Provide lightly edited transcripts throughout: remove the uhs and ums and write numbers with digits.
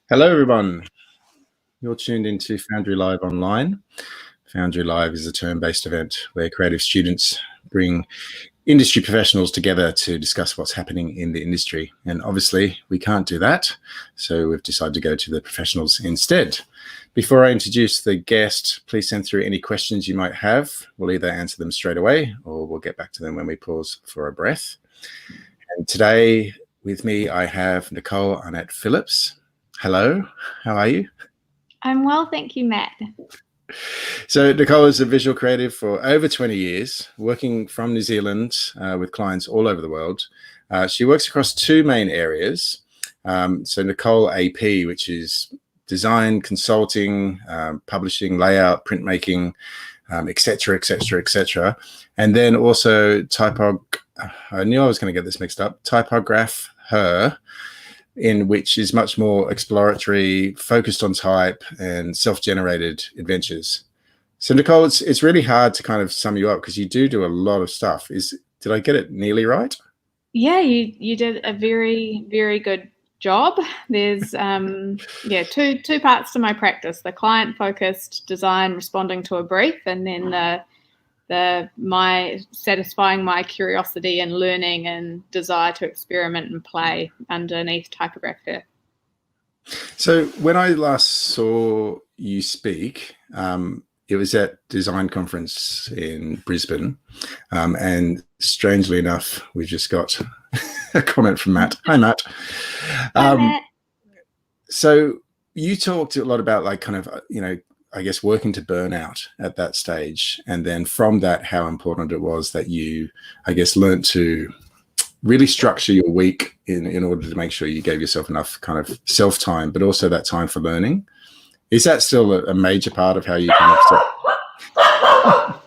Hello, everyone. You're tuned into Foundry Live Online. Foundry Live is a term-based event where creative students bring industry professionals together to discuss what's happening in the industry. And obviously, we can't do that, so we've decided to go to the professionals instead. Before I introduce the guest, please send through any questions you might have. We'll either answer them straight away or we'll get back to them when we pause for a breath. And today with me, I have Nicole Arnett Phillips. Hello, how are you? I'm well, thank you, Matt. So Nicole is a visual creative for over 20 years, working from New Zealand with clients all over the world. She works across two main areas. So Nicole AP, which is design, consulting, publishing, layout, printmaking, etc., etc., etc. And then also I knew I was going to get this mixed up, Typograph Her, in which is much more exploratory, focused on type and self-generated adventures. So Nicole, it's really hard to kind of sum you up because you do a lot of stuff. Did I get it nearly right? Yeah, you did a very, very good job. There's two parts to my practice: the client-focused design, responding to a brief, and then my satisfying my curiosity and learning and desire to experiment and play underneath Typograph Her. So when I last saw you speak, it was at Design Conference in Brisbane, and strangely enough, we just got a comment from Matt. Hi, Matt. Hi, Matt. So you talked a lot about I guess working to burn out at that stage, and then from that, how important it was that you, I guess, learned to really structure your week in order to make sure you gave yourself enough kind of self-time, but also that time for learning. Is that still a major part of how you kind of...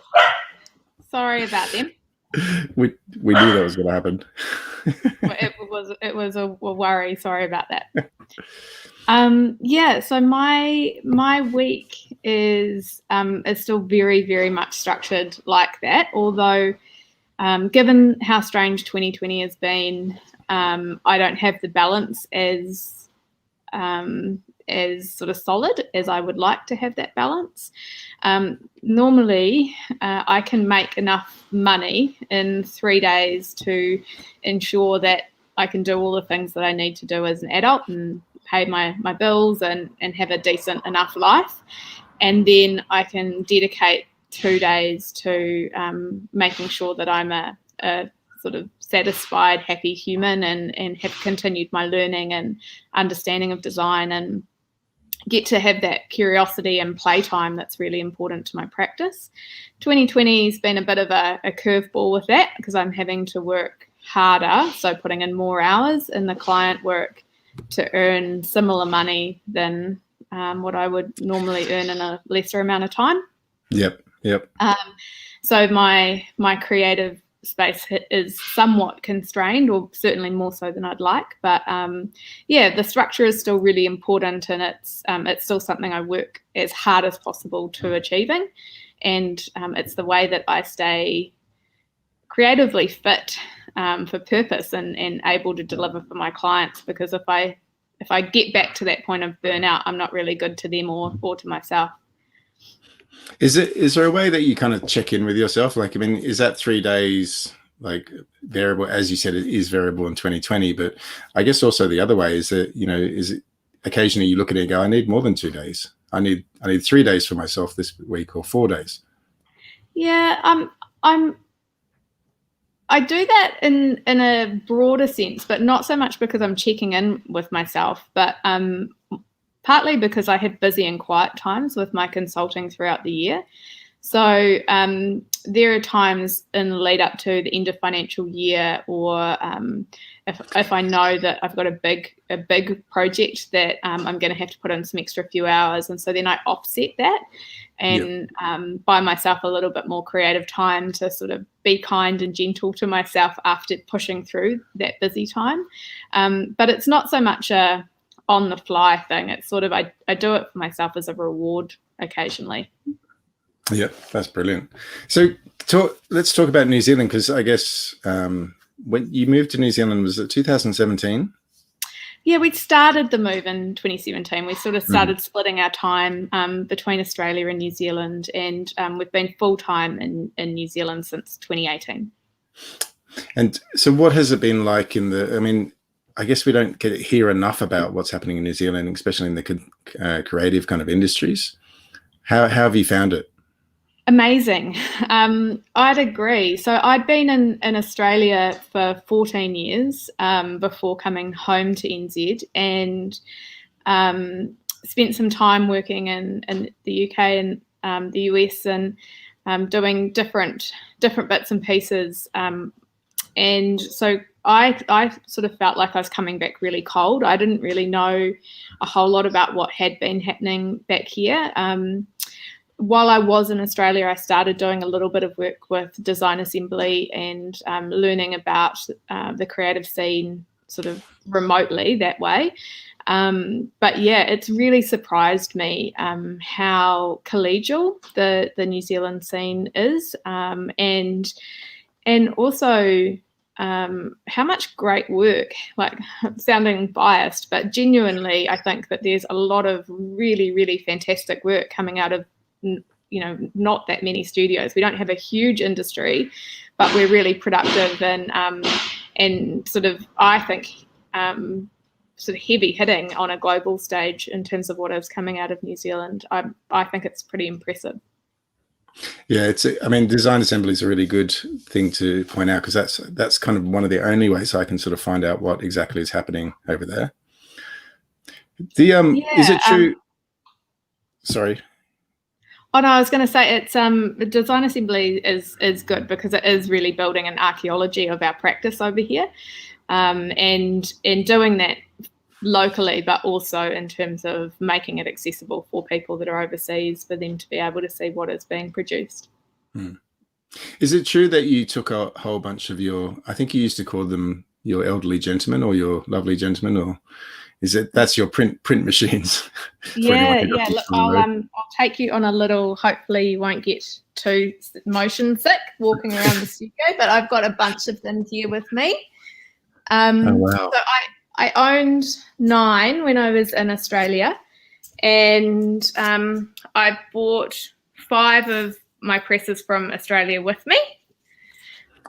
Sorry about them. We knew that was going to happen. It was a worry. Sorry about that. So my week is still very, very much structured like that. Although, given how strange 2020 has been, I don't have the balance as sort of solid as I would like to have that balance. Normally, I can make enough money in 3 days to ensure that I can do all the things that I need to do as an adult and pay my bills and have a decent enough life. And then I can dedicate 2 days to making sure that I'm a sort of satisfied, happy human and have continued my learning and understanding of design and get to have that curiosity and playtime that's really important to my practice. 2020 has been a bit of a curveball with that because I'm having to work harder, so putting in more hours in the client work to earn similar money than what I would normally earn in a lesser amount of time. Yep. So my creative space is somewhat constrained, or certainly more so than I'd like. But the structure is still really important, and it's still something I work as hard as possible to achieving. And it's the way that I stay creatively fit for purpose and able to deliver for my clients. Because if I get back to that point of burnout, I'm not really good to them or to myself. Is there a way that you kind of check in with yourself? Like, I mean, is that 3 days like variable? As you said, it is variable in 2020, but I guess also the other way is that, is it occasionally you look at it and go, I need more than 2 days. I need 3 days for myself this week, or 4 days. Yeah, I do that in a broader sense, but not so much because I'm checking in with myself, but partly because I have busy and quiet times with my consulting throughout the year. So there are times in the lead up to the end of financial year, or if I know that I've got a big project that I'm going to have to put in some extra few hours, and so then I offset that and buy myself a little bit more creative time to sort of be kind and gentle to myself after pushing through that busy time. But it's not so much a on the fly thing. It's sort of I do it for myself as a reward occasionally. Yeah, that's brilliant. So let's talk about New Zealand, because I guess when you moved to New Zealand, was it 2017? Yeah, we started the move in 2017. We sort of started splitting our time between Australia and New Zealand, and we've been full-time in New Zealand since 2018. And so what has it been like I mean, I guess we don't hear enough about what's happening in New Zealand, especially in the creative kind of industries. How have you found it? Amazing. I'd agree. So I'd been in Australia for 14 years before coming home to NZ, and spent some time working in the UK and the US, and doing different bits and pieces. And so I sort of felt like I was coming back really cold. I didn't really know a whole lot about what had been happening back here. While I was in Australia, I started doing a little bit of work with Design Assembly and learning about the creative scene sort of remotely that way. But yeah, it's really surprised me how collegial the New Zealand scene is, and also how much great work, like sounding biased, but genuinely, I think that there's a lot of really, really fantastic work coming out of, not that many studios. We don't have a huge industry, but we're really productive and sort of, I think, sort of heavy hitting on a global stage in terms of what is coming out of New Zealand. I think it's pretty impressive. Yeah, I mean, design assembly is a really good thing to point out, because that's kind of one of the only ways I can sort of find out what exactly is happening over there. Is it true? Sorry. Oh no, I was going to say it's design assembly is good because it is really building an archaeology of our practice over here, and doing that locally, but also in terms of making it accessible for people that are overseas, for them to be able to see what is being produced. Is it true that you took a whole bunch of I think you used to call them your elderly gentlemen or your lovely gentlemen, or that's your print machines? Yeah. Look, I'll take you on a little, hopefully you won't get too motion sick walking around the studio, but I've got a bunch of them here with me. Oh, wow. So I owned 9 when I was in Australia, and I bought 5 of my presses from Australia with me.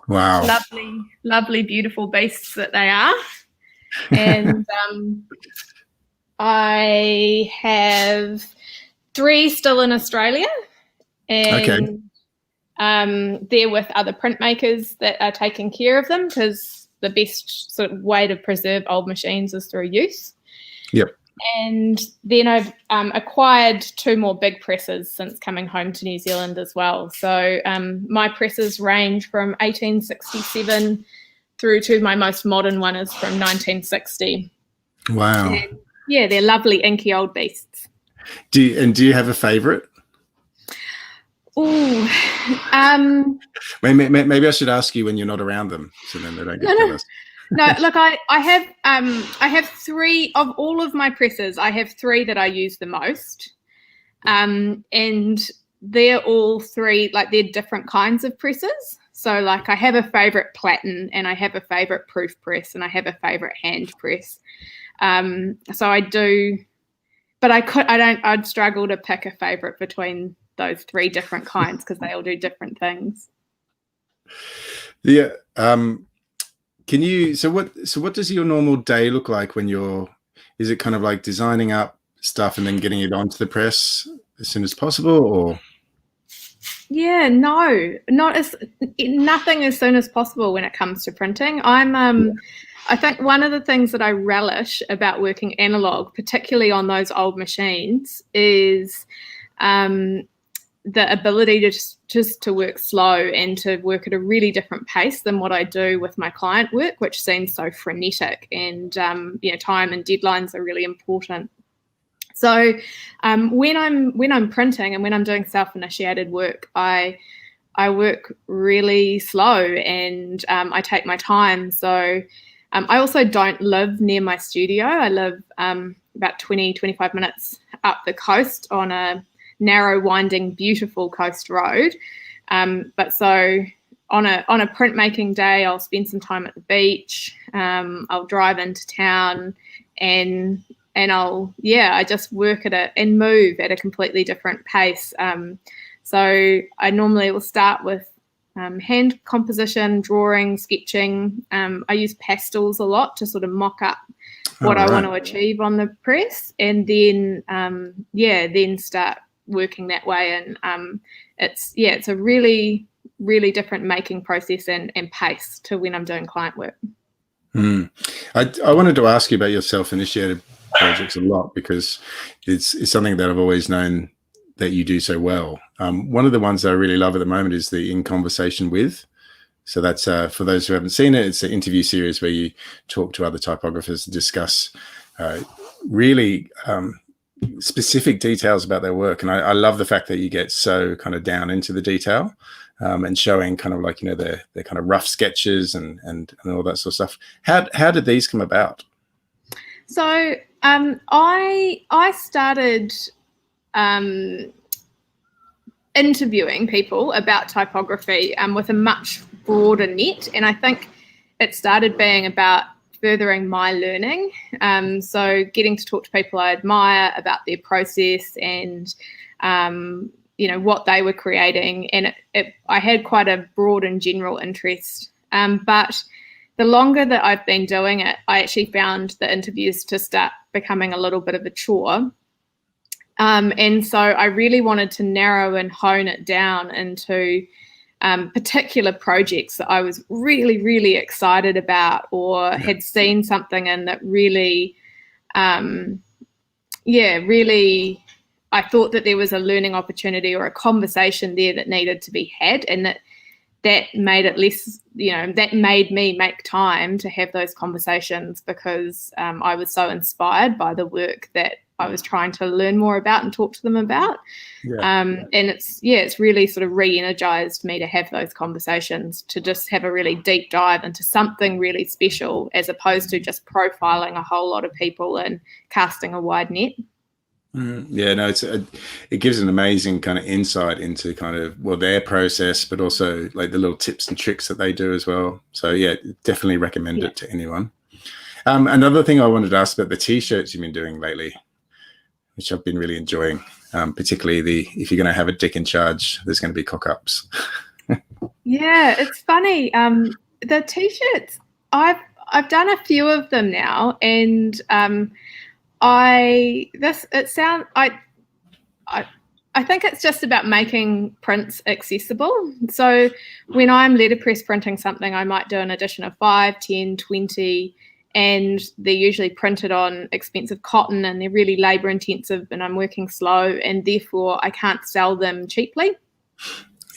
Wow. Lovely, beautiful beasts that they are. And I have 3 still in Australia, and they're with other printmakers that are taking care of them, because the best sort of way to preserve old machines is through use. Yep. And then I've acquired 2 more big presses since coming home to New Zealand as well. So my presses range from 1867 through to my most modern one is from 1960. Wow. And yeah, they're lovely, inky old beasts. Do you have a favourite? Oh, maybe I should ask you when you're not around them, so then they don't get jealous. No, look, I have 3 of all of my presses. I have 3 that I use the most, and they're all 3, like, they're different kinds of presses. So, like, I have a favorite platen, and I have a favorite proof press, and I have a favorite hand press. So I do, but I'd struggle to pick a favorite between those 3 different kinds, because they all do different things. Yeah. So what does your normal day look like when is it kind of like designing up stuff and then getting it onto the press as soon as possible, or? Yeah, no, nothing as soon as possible when it comes to printing. I think one of the things that I relish about working analog, particularly on those old machines, is the ability to just to work slow and to work at a really different pace than what I do with my client work, which seems so frenetic, and time and deadlines are really important. So when I'm printing and when I'm doing self-initiated work, I work really slow, and I take my time. So I also don't live near my studio. I live about 20-25 minutes up the coast on a narrow, winding, beautiful coast road. But so on a printmaking day, I'll spend some time at the beach. I'll drive into town and I just work at it and move at a completely different pace. So I normally will start with hand composition, drawing, sketching. I use pastels a lot to sort of mock up what I want to achieve on the press, and then then start working that way. And it's a really, really different making process and pace to when I'm doing client work. I wanted to ask you about your self-initiated projects a lot, because it's something that I've always known that you do so well. One of the ones that I really love at the moment is the In Conversation With. So that's for those who haven't seen it, it's an interview series where you talk to other typographers and discuss really specific details about their work. And I love the fact that you get so kind of down into the detail. And showing kind of like, their kind of rough sketches and all that sort of stuff. How did these come about? So I started interviewing people about typography with a much broader net, and I think it started being about furthering my learning. So getting to talk to people I admire about their process and what they were creating, and I had quite a broad and general interest. But the longer that I've been doing it, I actually found the interviews to start becoming a little bit of a chore. And so I really wanted to narrow and hone it down into particular projects that I was really, really excited about, or had seen something in that really, really, I thought that there was a learning opportunity or a conversation there that needed to be had, and that made it less, that made me make time to have those conversations, because I was so inspired by the work that I was trying to learn more about and talk to them about. And it's really sort of re-energized me to have those conversations, to just have a really deep dive into something really special, as opposed to just profiling a whole lot of people and casting a wide net. It gives an amazing kind of insight into kind of their process, but also like the little tips and tricks that they do as well. So definitely recommend it to anyone. Another thing I wanted to ask about the T-shirts you've been doing lately, which I've been really enjoying, particularly if you're going to have a dick in charge, there's going to be cock-ups. Yeah, it's funny. The T-shirts, I've done a few of them now, and I think it's just about making prints accessible. So when I'm letterpress printing something, I might do an edition of 5, 10, 20, and they're usually printed on expensive cotton, and they're really labor intensive, and I'm working slow, and therefore I can't sell them cheaply.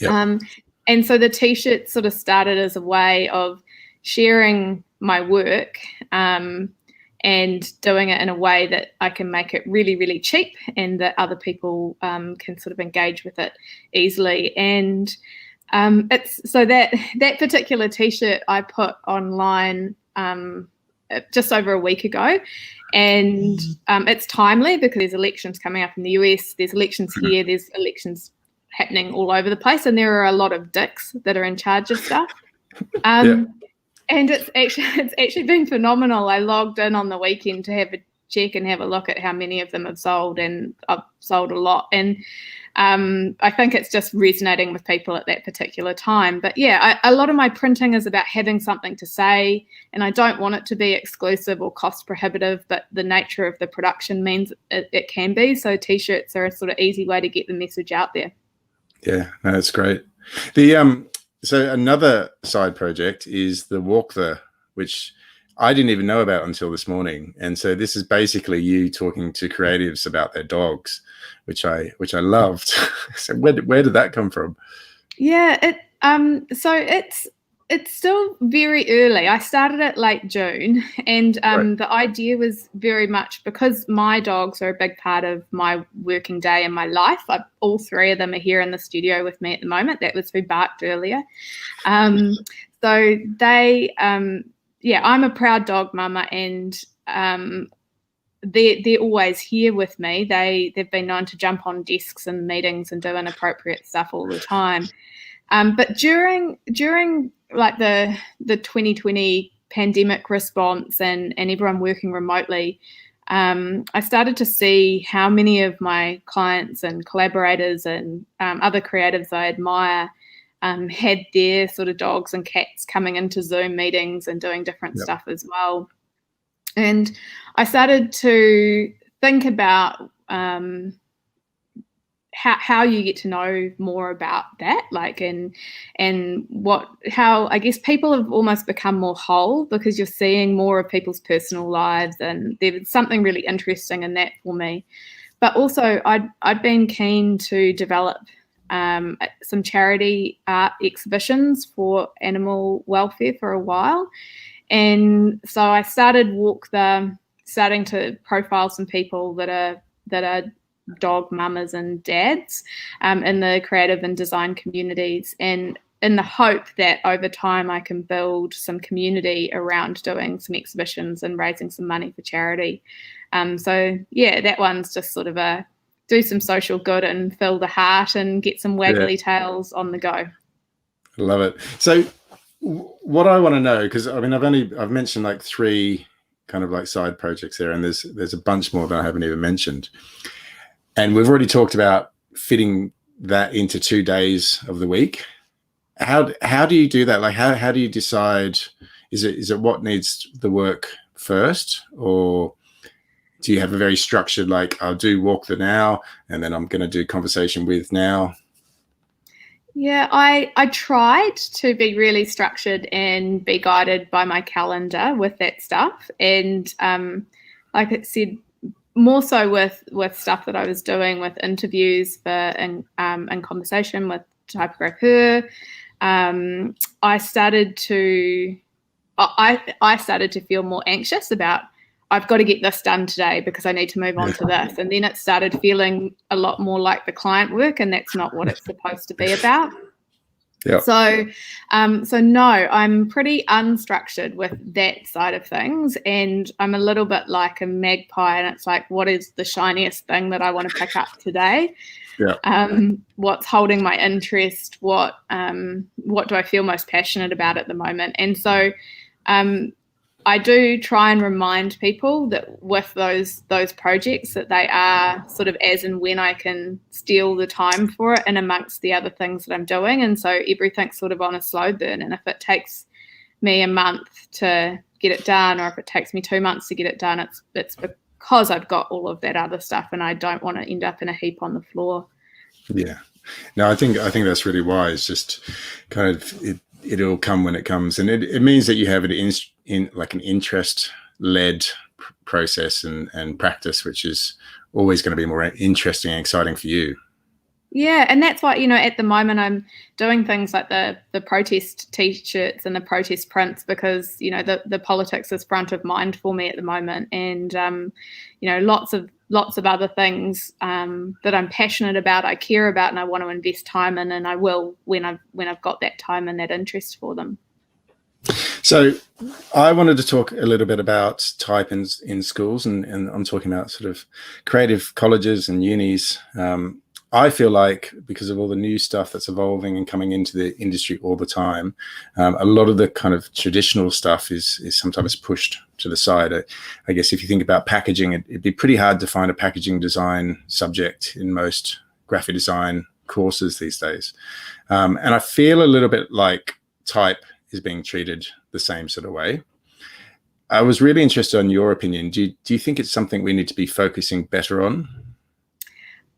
Yep. And so the T-shirt sort of started as a way of sharing my work, and doing it in a way that I can make it really, really cheap, and that other people can sort of engage with it easily. And it's so that particular T-shirt I put online just over a week ago, and it's timely because there's elections coming up in the US, there's elections here, there's elections happening all over the place, and there are a lot of dicks that are in charge of stuff. And it's actually been phenomenal. I logged in on the weekend to have a check and have a look at how many of them have sold, and I've sold a lot. And I think it's just resonating with people at that particular time. But a lot of my printing is about having something to say, and I don't want it to be exclusive or cost prohibitive, but the nature of the production means it can be. So T-shirts are a sort of easy way to get the message out there. Yeah, no, that's great. So another side project is the Walk The, which I didn't even know about until this morning. And so this is basically you talking to creatives about their dogs, which I loved. So where did that come from? Yeah, it's still very early. I started it late June, and the idea was very much because my dogs are a big part of my working day and my life. All three of them are here in the studio with me at the moment. That was who barked earlier. So they, I'm a proud dog mama, and they're always here with me. They've been known to jump on desks and meetings and do inappropriate stuff all the time. But during like the 2020 pandemic response and everyone working remotely, I started to see how many of my clients and collaborators and other creatives I admire had their sort of dogs and cats coming into Zoom meetings and doing different stuff as well. And I started to think about how you get to know more about that, like, and how I guess people have almost become more whole because you're seeing more of people's personal lives, and there's something really interesting in that for me. But also I'd been keen to develop some charity art exhibitions for animal welfare for a while, and so I started starting to profile some people that are dog mamas and dads in the creative and design communities, and in the hope that over time I can build some community around doing some exhibitions and raising some money for charity. So yeah, that one's just sort of a do some social good and fill the heart and get some waggly tails on the go. I love it. So what I want to know, because I mean I've mentioned like 3 kind of like side projects there, and there's a bunch more that I haven't even mentioned. And we've already talked about fitting that into 2 days of the week. How do you do that? Like how do you decide? Is it what needs the work first, or do you have a very structured, like I'll do walk the now and then I'm going to do conversation with now? Yeah, I tried to be really structured and be guided by my calendar with that stuff, and like I said, more so with stuff that I was doing with interviews and conversation with Typograph Her. I started to feel more anxious about, I've got to get this done today because I need to move on to this. And then it started feeling a lot more like the client work, and that's not what it's supposed to be about. Yep. So no, I'm pretty unstructured with that side of things, and I'm a little bit like a magpie, and it's like, what is the shiniest thing that I want to pick up today? Yeah. What's holding my interest? What do I feel most passionate about at the moment? And so I do try and remind people that with those projects that they are sort of as and when I can steal the time for it and amongst the other things that I'm doing. And so everything's sort of on a slow burn. And if it takes me a month to get it done, or if it takes me 2 months to get it done, it's because I've got all of that other stuff and I don't want to end up in a heap on the floor. Yeah. No, I think that's really wise. Just kind of it'll come when it comes, and it means that you have it in like an interest-led process and practice, which is always going to be more interesting and exciting for you. Yeah, and that's why, at the moment I'm doing things like the protest T-shirts and the protest prints, because, the politics is front of mind for me at the moment, and lots of other things that I'm passionate about, I care about, and I want to invest time in, and I will when I've got that time and that interest for them. So I wanted to talk a little bit about type in schools, and I'm talking about sort of creative colleges and unis. I feel like because of all the new stuff that's evolving and coming into the industry all the time, a lot of the kind of traditional stuff is sometimes pushed to the side. I guess if you think about packaging, it'd be pretty hard to find a packaging design subject in most graphic design courses these days. And I feel a little bit like type is being treated the same sort of way. I was really interested in your opinion. Do you think it's something we need to be focusing better on?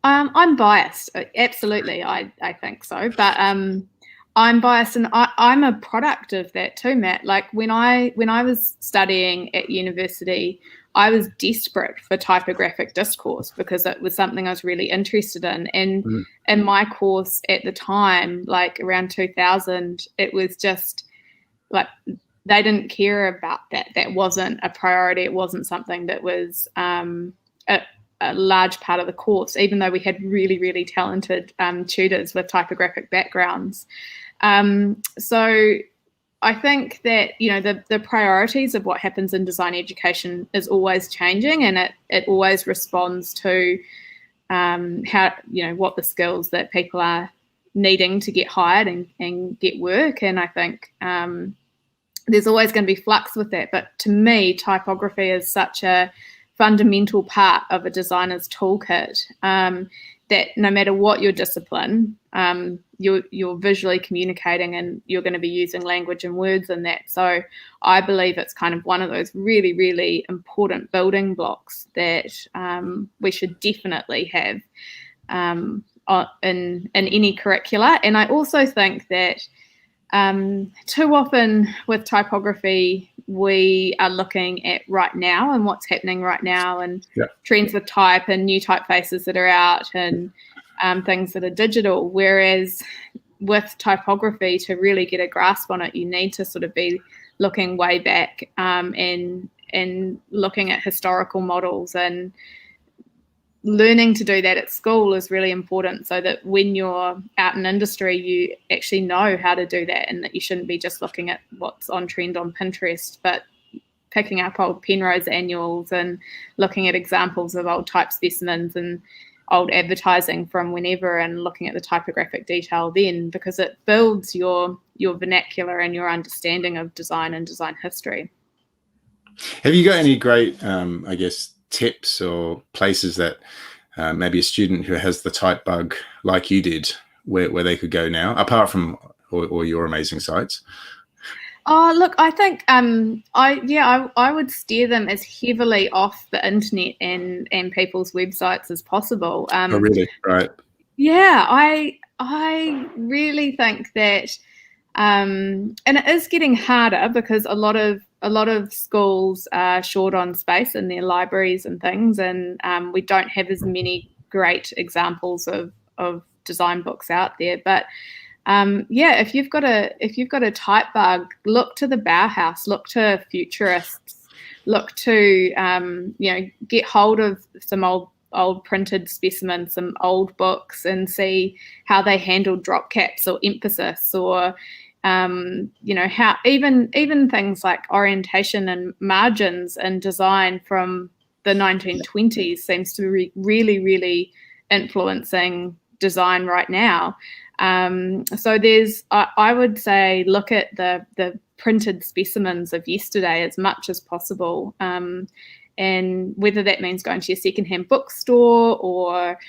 I'm biased. Absolutely, I think so. But I'm biased, and I'm a product of that too, Matt. Like when I was studying at university, I was desperate for typographic discourse because it was something I was really interested in. And in my course at the time, like around 2000, it was just like they didn't care about that. That wasn't a priority. It wasn't something that was a large part of the course, even though we had really, really talented tutors with typographic backgrounds. So I think that, the priorities of what happens in design education is always changing, and it always responds to how, what the skills that people are needing to get hired and get work. And I think there's always going to be flux with that. But to me, typography is such a fundamental part of a designer's toolkit, that no matter what your discipline, you're visually communicating, and you're going to be using language and words in that. So I believe it's kind of one of those really, really important building blocks that we should definitely have in any curricula. And I also think that too often with typography, we are looking at right now and what's happening right now, and trends with type and new typefaces that are out, and things that are digital. Whereas with typography, to really get a grasp on it, you need to sort of be looking way back, and looking at historical models, and learning to do that at school is really important, so that when you're out in industry, you actually know how to do that, and that you shouldn't be just looking at what's on trend on Pinterest, but picking up old Penrose annuals and looking at examples of old type specimens and old advertising from whenever, and looking at the typographic detail then, because it builds your vernacular and your understanding of design and design history. Have you got any great, I guess, tips or places that maybe a student who has the type bug like you did, where they could go now, apart from or your amazing sites? Oh, look, I think I would steer them as heavily off the internet and people's websites as possible. Oh, really? Right. Yeah, I really think that, and it is getting harder, because a lot of schools are short on space in their libraries and things, and we don't have as many great examples of design books out there. But if you've got a type bug, look to the Bauhaus, look to futurists, look to get hold of some old printed specimens, some old books, and see how they handled drop caps or emphasis, or how even things like orientation and margins and design from the 1920s seems to be really, really influencing design right now. So I would say, look at the printed specimens of yesterday as much as possible. And whether that means going to your secondhand bookstore or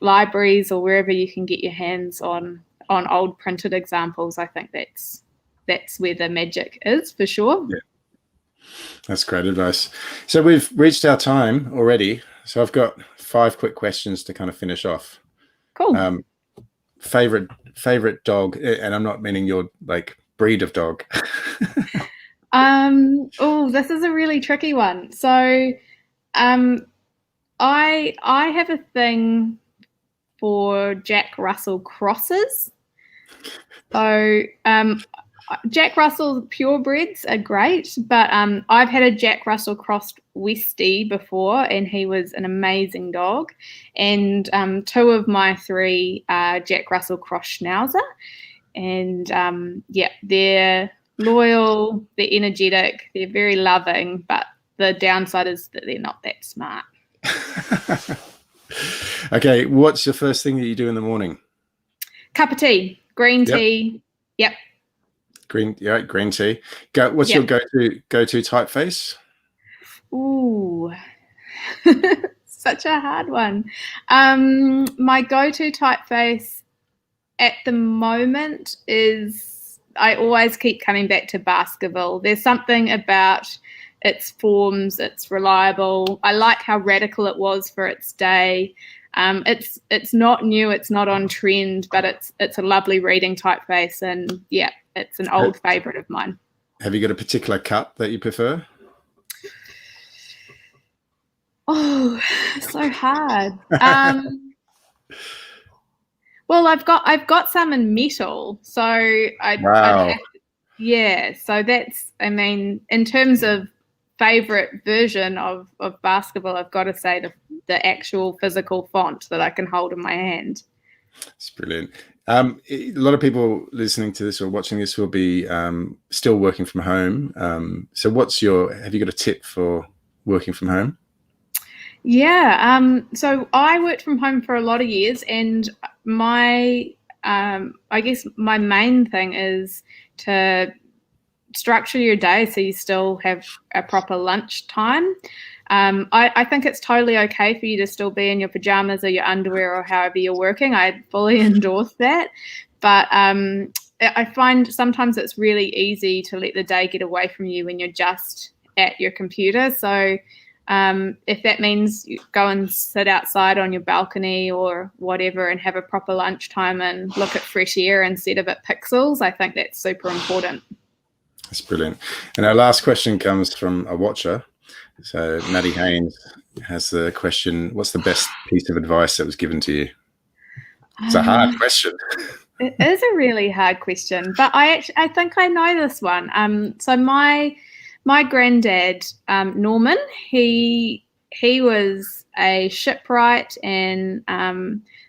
libraries, or wherever you can get your hands on old printed examples, I think that's where the magic is, for sure. Yeah. That's great advice. So we've reached our time already. So I've got 5 quick questions to kind of finish off. Cool. Favorite dog, and I'm not meaning your breed of dog. This is a really tricky one. So I have a thing for Jack Russell crosses. So Jack Russell purebreds are great, but I've had a Jack Russell crossed Westie before, and he was an amazing dog. And 2 of my 3 are Jack Russell cross Schnauzer, and they're loyal, they're energetic, they're very loving, but the downside is that they're not that smart. Okay, what's the first thing that you do in the morning? Cup of tea, green tea. Yep. Green tea. What's your go-to typeface? Ooh, such a hard one. My go-to typeface at the moment is, I always keep coming back to Baskerville. There's something about its forms, it's reliable. I like how radical it was for its day. It's not new, it's not on trend, but it's a lovely reading typeface, and it's an old favorite of mine. Have you got a particular cup that you prefer? Oh, so hard. Well, I've got some in metal, so Wow. So that's, in terms of favorite version of Baskerville, I've got to say the actual physical font that I can hold in my hand. It's brilliant. A lot of people listening to this or watching this will be still working from home. So have you got a tip for working from home? Yeah. So I worked from home for a lot of years, and I guess my main thing is to structure your day so you still have a proper lunch time. I think it's totally okay for you to still be in your pajamas or your underwear or however you're working. I fully endorse that. But I find sometimes it's really easy to let the day get away from you when you're just at your computer. So if that means you go and sit outside on your balcony or whatever and have a proper lunchtime and look at fresh air instead of at pixels, I think that's super important. That's brilliant. And our last question comes from a watcher. So Maddie Haynes has the question, what's the best piece of advice that was given to you? It's a hard question. It is a really hard question, but I think I know this one. So my granddad, Norman, he was a shipwright and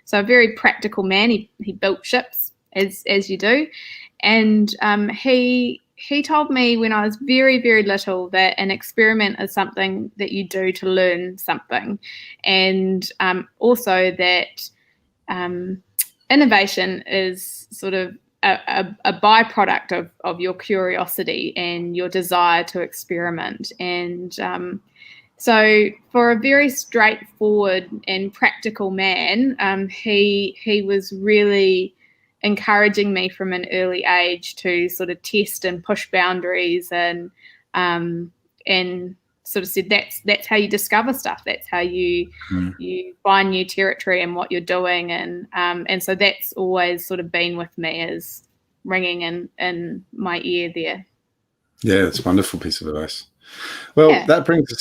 so a very practical man. He built ships as you do, and he told me when I was very, very little that an experiment is something that you do to learn something, and also that innovation is sort of a byproduct of your curiosity and your desire to experiment. And so for a very straightforward and practical man, he was really encouraging me from an early age to sort of test and push boundaries, and sort of said that's how you discover stuff. That's how you find new territory and what you're doing, and so that's always sort of been with me, as ringing in my ear there. Yeah, it's a wonderful piece of advice. Well, that brings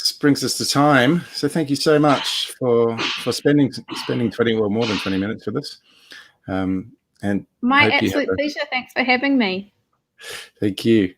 us to time. So thank you so much for spending 20 or more than 20 minutes with us. And my absolute pleasure. Thanks for having me. Thank you.